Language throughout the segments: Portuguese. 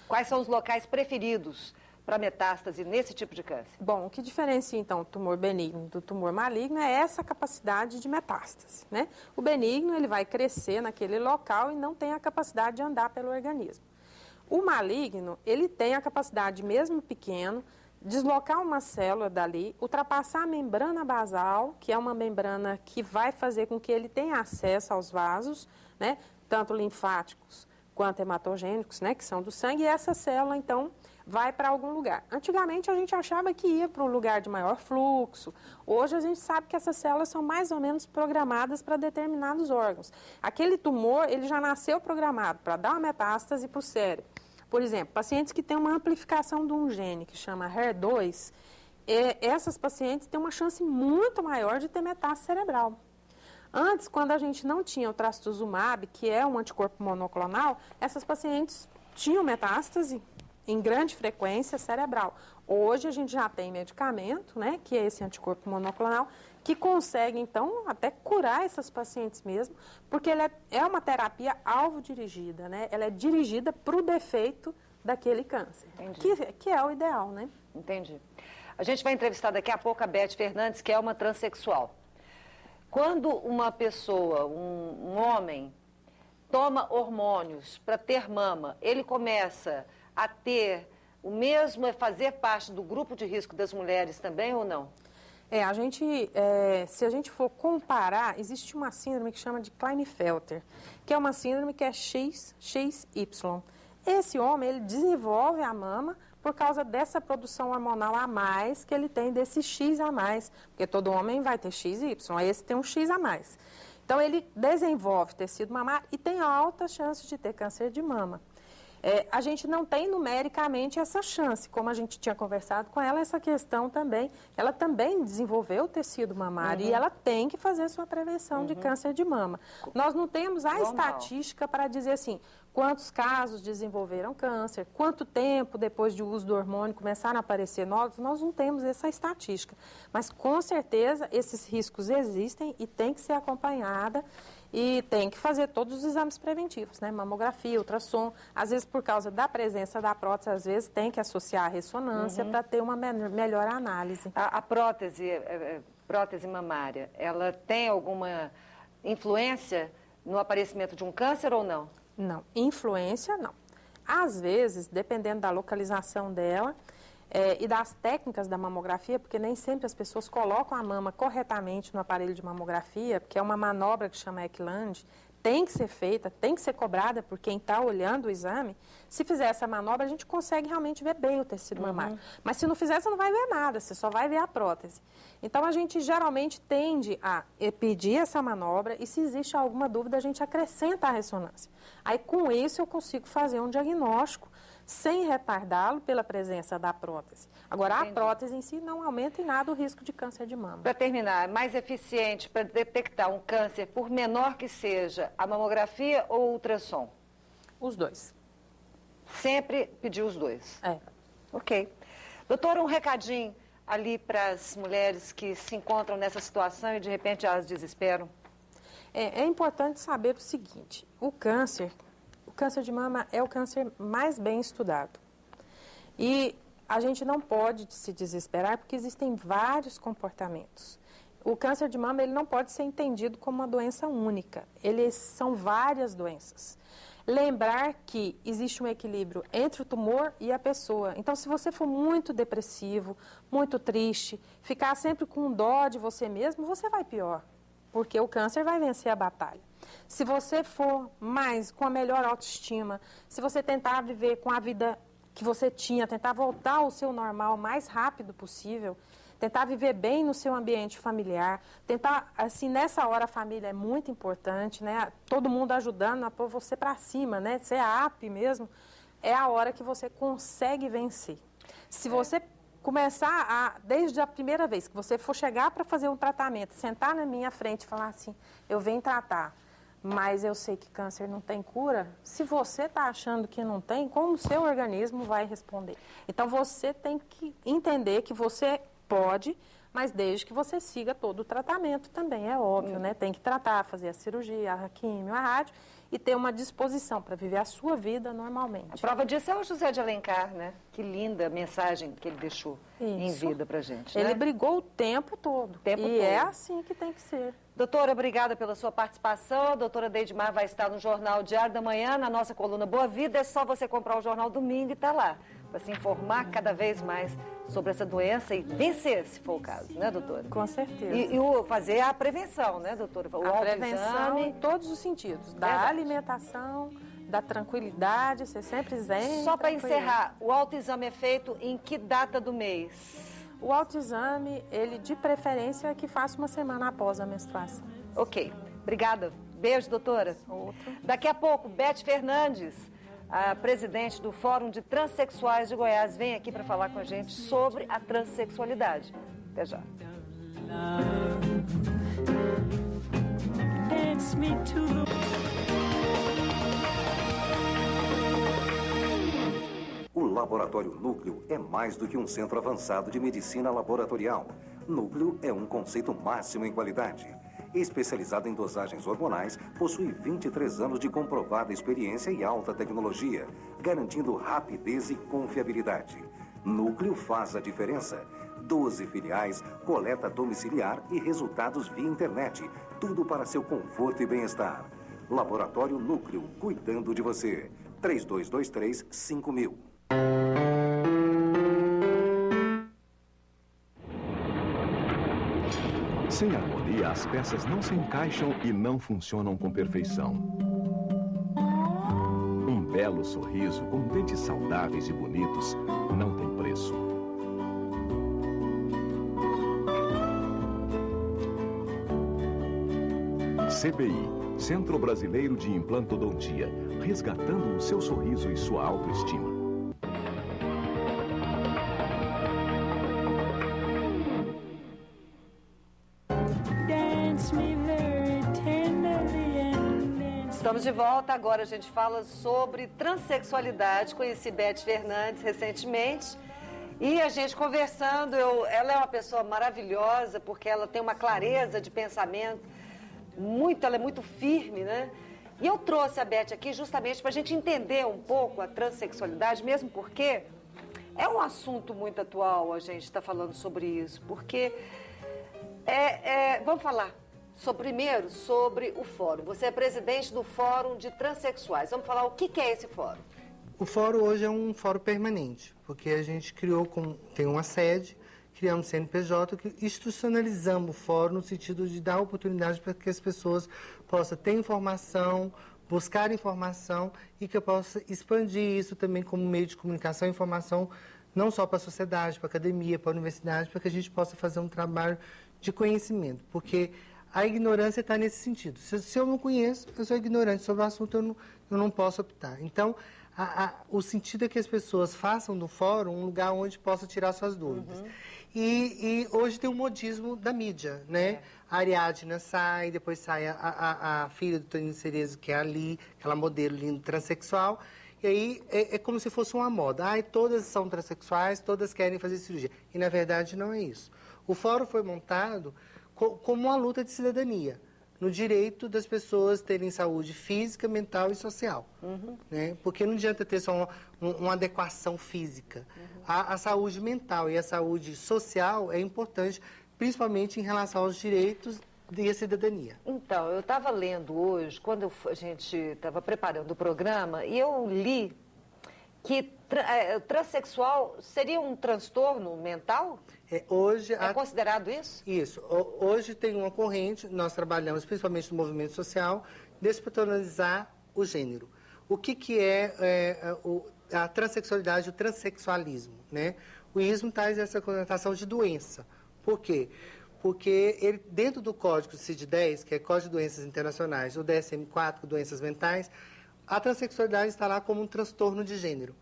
Quais são os locais preferidos para metástase nesse tipo de câncer? Bom, o que diferencia, então, o tumor benigno do tumor maligno é essa capacidade de metástase, né? O benigno, ele vai crescer naquele local e não tem a capacidade de andar pelo organismo. O maligno, ele tem a capacidade, mesmo pequeno, deslocar uma célula dali, ultrapassar a membrana basal, que é uma membrana que vai fazer com que ele tenha acesso aos vasos, né? Tanto linfáticos quanto hematogênicos, né? Que são do sangue, e essa célula, então, vai para algum lugar. Antigamente a gente achava que ia para um lugar de maior fluxo. Hoje a gente sabe que essas células são mais ou menos programadas para determinados órgãos. Aquele tumor, ele já nasceu programado para dar uma metástase para o cérebro. Por exemplo, pacientes que têm uma amplificação de um gene que chama HER2, essas pacientes têm uma chance muito maior de ter metástase cerebral. Antes, quando a gente não tinha o trastuzumab, que é um anticorpo monoclonal, essas pacientes tinham metástase em grande frequência cerebral. Hoje a gente já tem medicamento, né, que é esse anticorpo monoclonal, que consegue, então, até curar essas pacientes mesmo, porque ela é uma terapia alvo-dirigida, né? Ela é dirigida para o defeito daquele câncer, que é o ideal, né? Entendi. A gente vai entrevistar daqui a pouco a Beth Fernandes, que é uma transexual. Quando uma pessoa, um homem, toma hormônios para ter mama, ele começa a ter o mesmo, fazer parte do grupo de risco das mulheres também ou não? Se a gente for comparar, existe uma síndrome que chama de Klinefelter, que é uma síndrome que é XY. Esse homem, ele desenvolve a mama por causa dessa produção hormonal a mais que ele tem desse X a mais, porque todo homem vai ter XY, esse tem um X a mais. Então, ele desenvolve tecido mamário e tem altas chances de ter câncer de mama. A gente não tem numericamente essa chance, como a gente tinha conversado com ela, essa questão também, ela também desenvolveu o tecido mamário e ela tem que fazer sua prevenção de câncer de mama. Nós não temos a estatística para dizer assim, quantos casos desenvolveram câncer, quanto tempo depois de uso do hormônio começaram a aparecer novos, nós não temos essa estatística. Mas com certeza esses riscos existem e tem que ser acompanhada. E tem que fazer todos os exames preventivos, né? Mamografia, ultrassom. Às vezes, por causa da presença da prótese, às vezes tem que associar a ressonância para ter uma melhor análise. A prótese mamária, ela tem alguma influência no aparecimento de um câncer ou não? Não, influência não. Às vezes, dependendo da localização dela, e das técnicas da mamografia, porque nem sempre as pessoas colocam a mama corretamente no aparelho de mamografia, porque é uma manobra que chama Eckland, tem que ser feita, tem que ser cobrada por quem está olhando o exame. Se fizer essa manobra, a gente consegue realmente ver bem o tecido mamário. Mas se não fizer, você não vai ver nada, você só vai ver a prótese. Então, a gente geralmente tende a pedir essa manobra e se existe alguma dúvida, a gente acrescenta a ressonância. Aí, com isso, eu consigo fazer um diagnóstico sem retardá-lo pela presença da prótese. Agora, a prótese em si não aumenta em nada o risco de câncer de mama. Para terminar, é mais eficiente para detectar um câncer, por menor que seja, a mamografia ou o ultrassom? Os dois. Sempre pedir os dois? É. Ok. Doutora, um recadinho ali para as mulheres que se encontram nessa situação e de repente elas desesperam? É importante saber o seguinte, o câncer de mama é o câncer mais bem estudado. E a gente não pode se desesperar porque existem vários comportamentos. O câncer de mama ele não pode ser entendido como uma doença única. Eles são várias doenças. Lembrar que existe um equilíbrio entre o tumor e a pessoa. Então, se você for muito depressivo, muito triste, ficar sempre com dó de você mesmo, você vai pior. Porque o câncer vai vencer a batalha. Se você for mais com a melhor autoestima, se você tentar viver com a vida que você tinha, tentar voltar ao seu normal o mais rápido possível, tentar viver bem no seu ambiente familiar, tentar, assim, nessa hora a família é muito importante, né? Todo mundo ajudando a pôr você para cima, né? Ser a AP mesmo, é a hora que você consegue vencer. Se você começar desde a primeira vez que você for chegar para fazer um tratamento, sentar na minha frente e falar assim, eu venho tratar, mas eu sei que câncer não tem cura, se você está achando que não tem, como o seu organismo vai responder? Então, você tem que entender que você pode, mas desde que você siga todo o tratamento também, é óbvio, né? Tem que tratar, fazer a cirurgia, a químio, a rádio e ter uma disposição para viver a sua vida normalmente. A prova disso é o José de Alencar, né? Que linda mensagem que ele deixou em Isso. vida pra gente, Ele né? brigou o tempo todo. E é assim que tem que ser. Doutora, obrigada pela sua participação. A doutora Deidmar vai estar no Jornal Diário da Manhã, na nossa coluna Boa Vida. É só você comprar o Jornal Domingo e tá lá, para se informar cada vez mais sobre essa doença e vencer, se for o caso, né, doutora? Com certeza. E fazer a prevenção, né, doutora? O A prevenção autoexame. em todos os sentidos. Da Verdade. alimentação, da tranquilidade, ser sempre zen. Só para tranquilo. encerrar, o autoexame é feito em que data do mês? O autoexame, ele de preferência é que faça uma semana após a menstruação. Ok, obrigada. Beijo, doutora. Outro. Daqui a pouco, Beth Fernandes, a presidente do Fórum de Transsexuais de Goiás, vem aqui para falar com a gente sobre a transexualidade. Até já. O Laboratório Núcleo é mais do que um centro avançado de medicina laboratorial. Núcleo é um conceito máximo em qualidade. Especializado em dosagens hormonais, possui 23 anos de comprovada experiência e alta tecnologia, garantindo rapidez e confiabilidade. Núcleo faz a diferença. 12 filiais, coleta domiciliar e resultados via internet. Tudo para seu conforto e bem-estar. Laboratório Núcleo, cuidando de você. 3223-5000. Sem harmonia, as peças não se encaixam e não funcionam com perfeição. Um belo sorriso com dentes saudáveis e bonitos não tem preço. CBI, Centro Brasileiro de Implantodontia, resgatando o seu sorriso e sua autoestima. Estamos de volta. Agora a gente fala sobre transexualidade. Conheci Beth Fernandes recentemente e a gente conversando. Ela é uma pessoa maravilhosa porque ela tem uma clareza de pensamento ela é muito firme, né? E eu trouxe a Beth aqui justamente para a gente entender um pouco a transexualidade, mesmo porque é um assunto muito atual a gente está falando sobre isso, porque vamos falar primeiro sobre o fórum. Você é presidente do Fórum de Transsexuais. Vamos falar o que é esse fórum? O fórum hoje é um fórum permanente, porque a gente tem uma sede, criamos o CNPJ, que institucionalizamos o fórum no sentido de dar oportunidade para que as pessoas possam ter informação, buscar informação e que eu possa expandir isso também como meio de comunicação e informação, não só para a sociedade, para a academia, para a universidade, para que a gente possa fazer um trabalho de conhecimento, porque a ignorância está nesse sentido. Se eu não conheço, eu sou ignorante sobre o assunto, eu não posso optar. Então, o sentido é que as pessoas façam do fórum um lugar onde possam tirar suas dúvidas. E hoje tem um modismo da mídia, né? A Ariadna sai, depois sai a filha do Toninho Cerezo, que é a Li, aquela modelo linda transexual. E aí é como se fosse uma moda. Todas são transexuais, todas querem fazer cirurgia. E, na verdade, não é isso. O fórum foi montado como uma luta de cidadania, no direito das pessoas terem saúde física, mental e social. Né? Porque não adianta ter só uma adequação física. A saúde mental e a saúde social é importante, principalmente em relação aos direitos e à cidadania. Então, eu estava lendo hoje, quando a gente estava preparando o programa, e eu li que transexual seria um transtorno mental? Hoje é considerado isso? Isso. Hoje tem uma corrente, nós trabalhamos principalmente no movimento social, despatologizar o gênero. O que é a transexualidade, o transexualismo, né? O ismo traz essa conotação de doença. Por quê? Porque ele, dentro do Código CID-10, que é Código de Doenças Internacionais, o DSM-4, doenças mentais, a transexualidade está lá como um transtorno de gênero,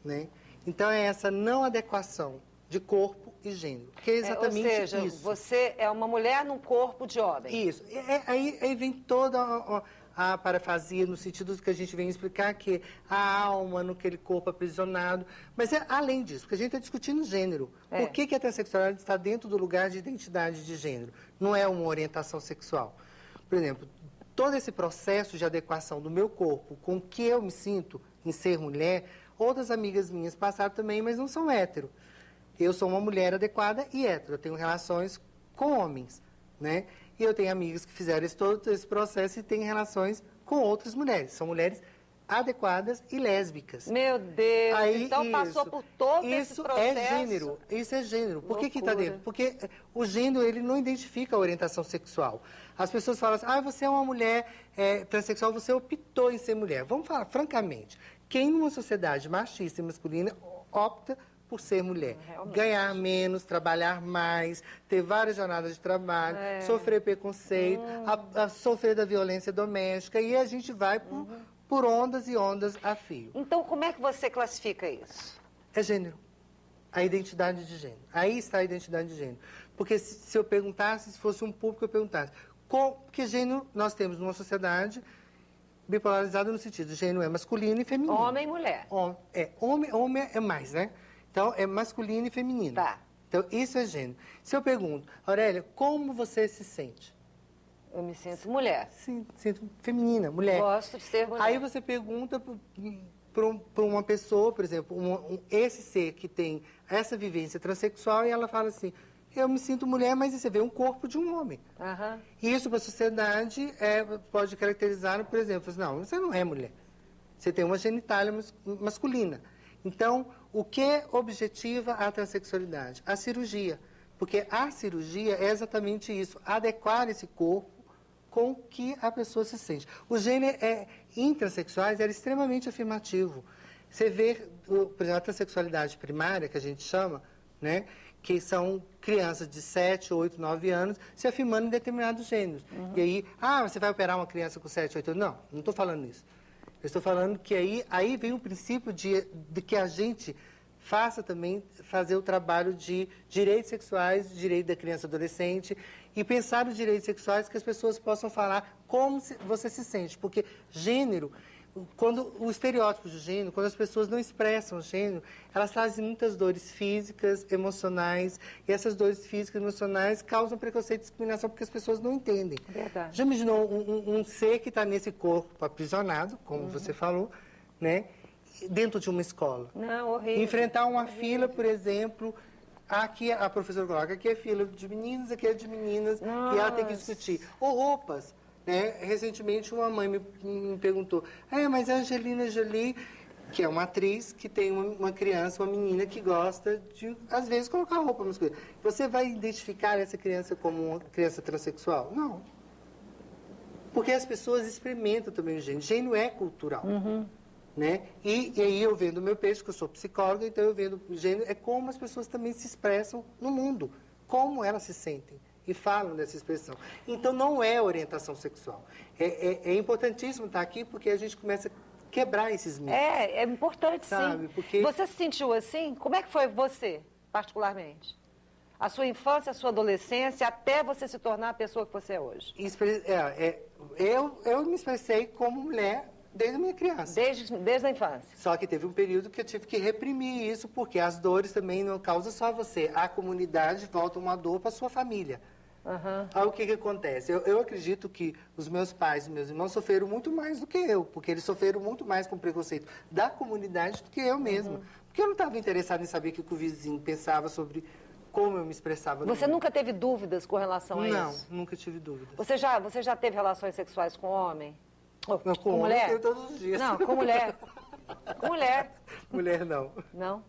né? Então, é essa não adequação de corpo e gênero, que é exatamente ou seja, isso. Você é uma mulher num corpo de homem. Isso. Aí vem toda a parafasia, no sentido que a gente vem explicar que a alma naquele corpo aprisionado. Mas é além disso, porque a gente está discutindo gênero. Por que a transexualidade está dentro do lugar de identidade de gênero? Não é uma orientação sexual. Por exemplo, todo esse processo de adequação do meu corpo com o que eu me sinto em ser mulher, outras amigas minhas passaram também, mas não são hétero. Eu sou uma mulher adequada e hétero. Eu tenho relações com homens, né? E eu tenho amigas que fizeram todo esse processo e têm relações com outras mulheres. São mulheres adequadas e lésbicas. Meu Deus, Aí, então passou por todo esse processo. Isso é gênero, isso é gênero. Por que está dentro? Porque o gênero, ele não identifica a orientação sexual. As pessoas falam assim, você é uma mulher transexual, você optou em ser mulher. Vamos falar francamente, quem numa sociedade machista e masculina opta por ser mulher? Realmente. Ganhar menos, trabalhar mais, ter várias jornadas de trabalho, sofrer preconceito, sofrer da violência doméstica, e a gente vai por ondas e ondas a fio. Então, como é que você classifica isso? É gênero. A identidade de gênero. Aí está a identidade de gênero. Porque se eu perguntasse, se fosse um público, eu perguntasse. Que gênero nós temos numa sociedade bipolarizada no sentido de gênero é masculino e feminino. Homem e mulher. Homem é mais, né? Então, é masculino e feminino. Tá. Então, isso é gênero. Se eu pergunto, Aurélia, como você se sente? Eu me sinto mulher. Sim, sinto feminina, mulher. Gosto de ser mulher. Aí você pergunta para uma pessoa, por exemplo, esse ser que tem essa vivência transexual, e ela fala assim, eu me sinto mulher, mas você vê um corpo de um homem. Aham. Isso para a sociedade pode caracterizar, por exemplo, assim, não, você não é mulher. Você tem uma genitália masculina. Então, o que objetiva a transexualidade? A cirurgia. Porque a cirurgia é exatamente isso, adequar esse corpo com o que a pessoa se sente. O gênero em transexuais era extremamente afirmativo. Você vê, por exemplo, a transexualidade primária, que a gente chama, né, que são crianças de 7, 8, 9 anos se afirmando em determinados gêneros. E aí, você vai operar uma criança com 7, 8 anos? Não estou falando isso. Eu estou falando que aí vem o princípio de que a gente fazer o trabalho de direitos sexuais, direito da criança e adolescente, e pensar os direitos sexuais que as pessoas possam falar como você se sente. Porque gênero, quando o estereótipo de gênero, quando as pessoas não expressam gênero, elas trazem muitas dores físicas, emocionais, e essas dores físicas e emocionais causam preconceito e discriminação porque as pessoas não entendem. Verdade. Já imaginou um ser que está nesse corpo aprisionado, como você falou, né, dentro de uma escola? Não, horrível. Enfrentar uma fila, por exemplo, aqui a professora coloca, aqui é fila de meninos, aqui é de meninas, e ela tem que discutir. Ou roupas. Né? Recentemente, uma mãe me perguntou, mas a Angelina Jolie, que é uma atriz que tem uma criança, uma menina que gosta de, às vezes, colocar roupa masculina. Você vai identificar essa criança como uma criança transexual? Não. Porque as pessoas experimentam também o gênero. Gênero é cultural. Né? E aí eu vendo o meu peixe, que eu sou psicóloga, então eu vendo o gênero, é como as pessoas também se expressam no mundo, como elas se sentem e falam dessa expressão. Então não é orientação sexual. É importantíssimo estar aqui porque a gente começa a quebrar esses mitos. É importante, sabe? sim. Porque... Você se sentiu assim? Como é que foi você, particularmente? A sua infância, a sua adolescência, até você se tornar a pessoa que você é hoje? Eu me expressei como mulher desde a minha criança. Desde a infância. Só que teve um período que eu tive que reprimir isso, porque as dores também não causam só você. A comunidade volta uma dor para sua família. Aí o que acontece? Eu acredito que os meus pais e meus irmãos sofreram muito mais do que eu, porque eles sofreram muito mais com preconceito da comunidade do que eu mesma. Porque eu não estava interessada em saber o que o vizinho pensava sobre como eu me expressava. Você nunca teve dúvidas com relação a isso? Não, nunca tive dúvidas. Você já teve relações sexuais com homem? Não, com mulher? Eu todos os dias. Não, com mulher. Com mulher. Mulher não. Não?